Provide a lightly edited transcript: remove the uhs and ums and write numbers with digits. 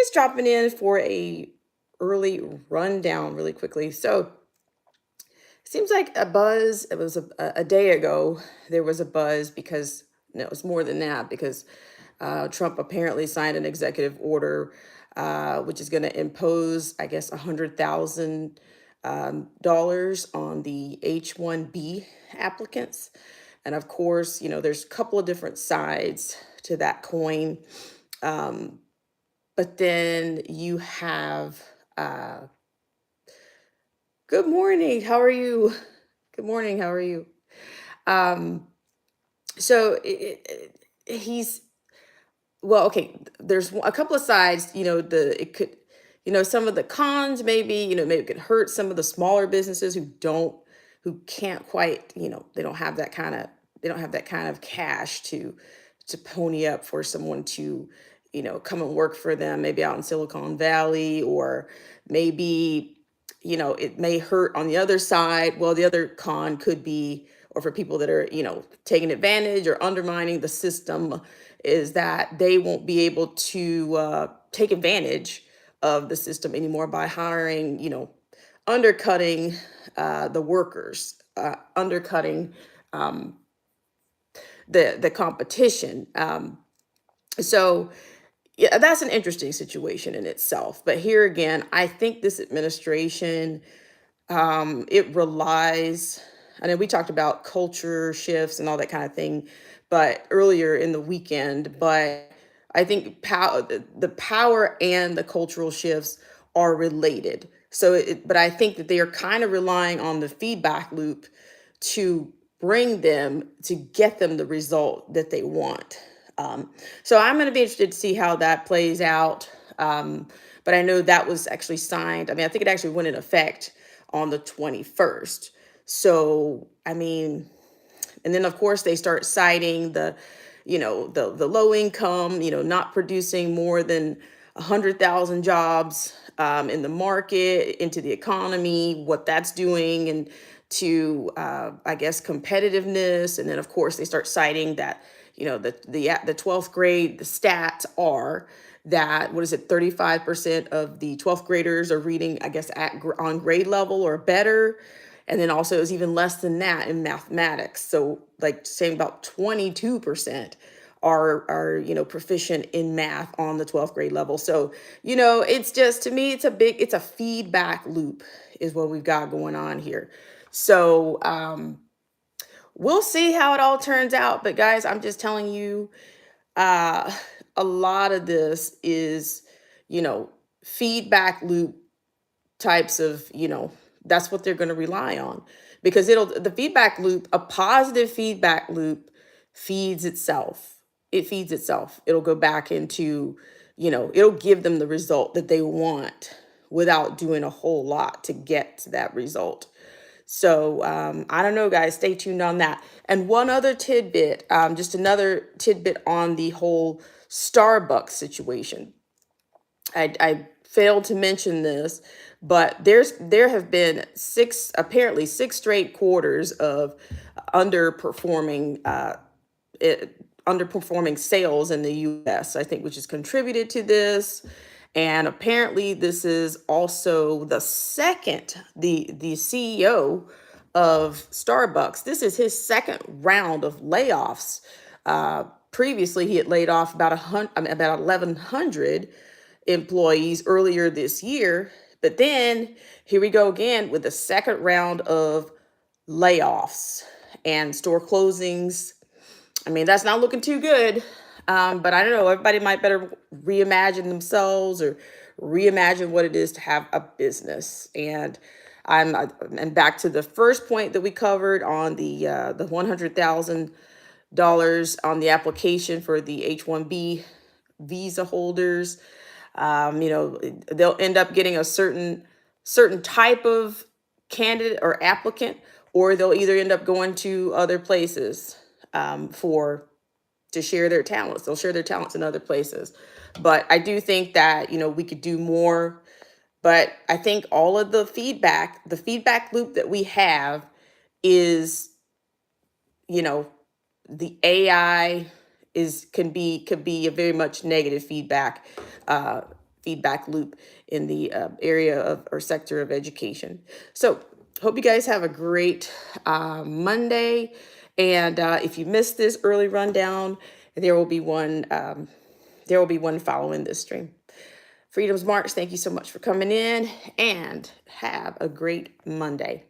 just dropping in for a early rundown really quickly. So seems like a buzz. It was a day ago. There was a buzz because no, it was more than that because Trump apparently signed an executive order, which is going to impose, I guess, $100,000 on the H-1B applicants. And of course, there's a couple of different sides to that coin. Um, but then you have, uh, good morning. How are you? Good morning. How are you? Um, so he's well, okay. There's a couple of sides. It could, some of the cons maybe, maybe it could hurt some of the smaller businesses who can't quite, they don't have that kind of, cash to pony up for someone to, come and work for them, maybe out in Silicon Valley, or maybe, it may hurt on the other side. Well, the other con could be, or for people that are, taking advantage or undermining the system, is that they won't be able to take advantage of the system anymore by hiring, undercutting the workers, undercutting um, the competition. So yeah, that's an interesting situation in itself. But here again, I think this administration, it relies, I know we talked about culture shifts and all that kind of thing, but earlier in the weekend, but I think the power and the cultural shifts are related. But I think that they are kind of relying on the feedback loop to bring them to get them the result that they want. So I'm going to be interested to see how that plays out. But I know that was actually signed. I mean, I think it actually went in effect on the 21st. So, I mean, and then of course they start citing the low income, not producing more than 100,000 jobs in the market, into the economy, what that's doing, and to I guess competitiveness. And then of course they start citing that the 12th grade, the stats are that, what is it, 35% of the 12th graders are reading, I guess, on grade level or better. And then also it's even less than that in mathematics. So like saying about 22% are proficient in math on the 12th grade level. So, it's just, to me, it's a feedback loop is what we've got going on here. So we'll see how it all turns out. But guys, I'm just telling you, uh, a lot of this is, you know, feedback loop types of, that's what they're going to rely on, because the feedback loop, a positive feedback loop feeds itself. It feeds itself. It'll go back into, it'll give them the result that they want without doing a whole lot to get to that result. So I don't know, guys. Stay tuned on that. And one other tidbit, just another tidbit on the whole Starbucks situation. I failed to mention this, but there have been apparently six straight quarters of underperforming underperforming sales in the US, I think, which has contributed to this. And apparently this is also the CEO of Starbucks. This is his second round of layoffs. Previously, he had laid off about 1,100 employees earlier this year. But then here we go again with the second round of layoffs and store closings. I mean, that's not looking too good. But I don't know, everybody might better reimagine themselves or reimagine what it is to have a business. And back to the first point that we covered on the $100,000 on the application for the H-1B visa holders. They'll end up getting a certain type of candidate or applicant, or they'll either end up going to other places for to share their talents. They'll share their talents in other places. But I do think that, we could do more. But I think all of the feedback loop that we have is, you know, the AI could be a very much negative feedback uh, feedback loop in the area of or sector of education. So hope you guys have a great Monday. And if you missed this early rundown, there will be one. There will be one following this stream. Freedom's March, thank you so much for coming in, and have a great Monday.